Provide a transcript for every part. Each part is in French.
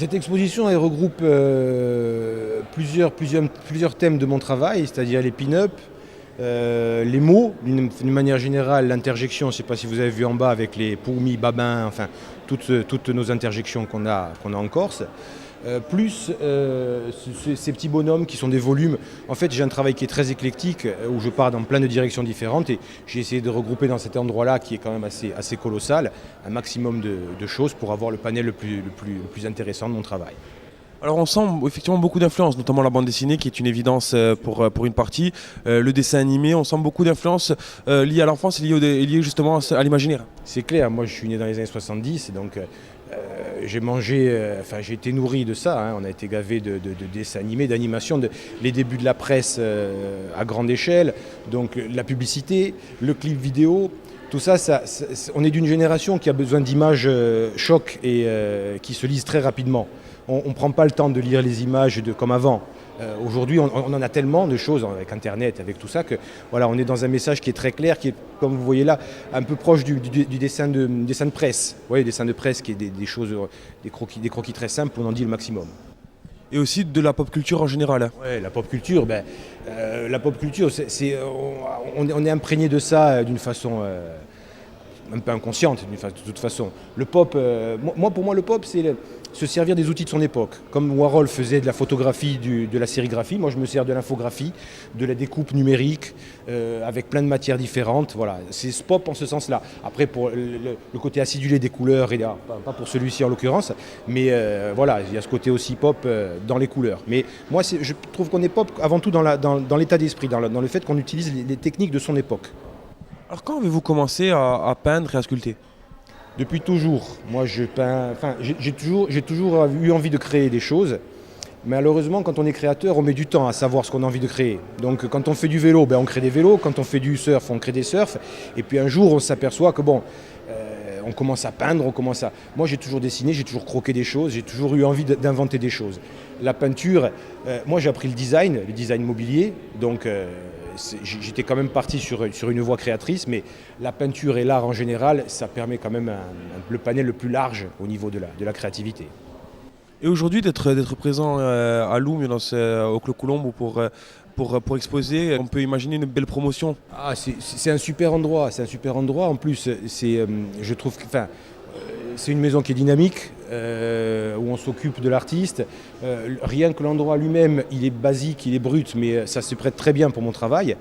Cette exposition elle regroupe plusieurs thèmes de mon travail, c'est-à-dire les pin-up, les mots, d'une manière générale, l'interjection, je ne sais pas si vous avez vu en bas avec les pourmis, babins, enfin toutes nos interjections qu'on a en Corse. Plus ces petits bonhommes qui sont des volumes. En fait, j'ai un travail qui est très éclectique, où je pars dans plein de directions différentes et j'ai essayé de regrouper dans cet endroit-là, qui est quand même assez colossal, un maximum de choses pour avoir le panel le plus intéressant de mon travail. Alors on sent effectivement beaucoup d'influences, notamment la bande dessinée qui est une évidence pour une partie, le dessin animé, on sent beaucoup d'influences liées à l'enfance et liées justement à l'imaginaire. C'est clair, moi je suis né dans les années 70, donc j'ai mangé, j'ai été nourri de ça, hein. On a été gavé de dessins animés, d'animation, les débuts de la presse à grande échelle, donc la publicité, le clip vidéo. Tout ça, on est d'une génération qui a besoin d'images chocs et qui se lisent très rapidement. On ne prend pas le temps de lire les images comme avant. Aujourd'hui, on en a tellement de choses avec Internet, avec tout ça, que voilà, on est dans un message qui est très clair, qui est, comme vous voyez là, un peu proche du dessin de presse. Vous voyez, dessin de presse qui est des choses, des croquis très simples, on en dit le maximum. Et aussi de la pop culture en général. Ouais, la pop culture, on est imprégné de ça d'une façon un peu inconsciente, de toute façon. Le pop, pour moi, le pop, c'est se servir des outils de son époque. Comme Warhol faisait de la photographie, de la sérigraphie, moi je me sers de l'infographie, de la découpe numérique, avec plein de matières différentes. Voilà, c'est ce pop en ce sens-là. Après, pour le côté acidulé des couleurs, pas pour celui-ci en l'occurrence, mais voilà, il y a ce côté aussi pop dans les couleurs. Mais moi, je trouve qu'on est pop avant tout dans l'état d'esprit, dans le fait qu'on utilise les techniques de son époque. Alors quand avez-vous commencé à peindre et à sculpter ? Depuis toujours. Moi, je peins. J'ai toujours eu envie de créer des choses. Malheureusement, quand on est créateur, on met du temps à savoir ce qu'on a envie de créer. Donc, quand on fait du vélo, on crée des vélos. Quand on fait du surf, on crée des surfs. Et puis un jour, on s'aperçoit que on commence à peindre, Moi, j'ai toujours dessiné, j'ai toujours croqué des choses, j'ai toujours eu envie d'inventer des choses. La peinture, moi, j'ai appris le design mobilier. Donc, j'étais quand même parti sur une voie créatrice, mais la peinture et l'art en général, ça permet quand même le panel le plus large au niveau de la créativité. Et aujourd'hui, d'être présent à Loum, au Clos Colombe, pour exposer, on peut imaginer une belle promotion. Ah, c'est un super endroit, En plus, je trouve que, c'est une maison qui est dynamique, où on s'occupe de l'artiste. Rien que l'endroit lui-même, il est basique, il est brut, mais ça se prête très bien pour mon travail.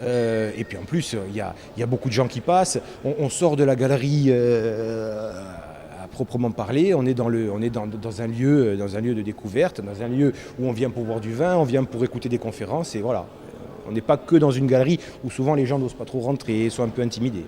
Et puis en plus, il y a beaucoup de gens qui passent. On sort de la galerie à proprement parler. On est dans un lieu de découverte, dans un lieu où on vient pour boire du vin, on vient pour écouter des conférences. Et voilà, on n'est pas que dans une galerie où souvent les gens n'osent pas trop rentrer et sont un peu intimidés.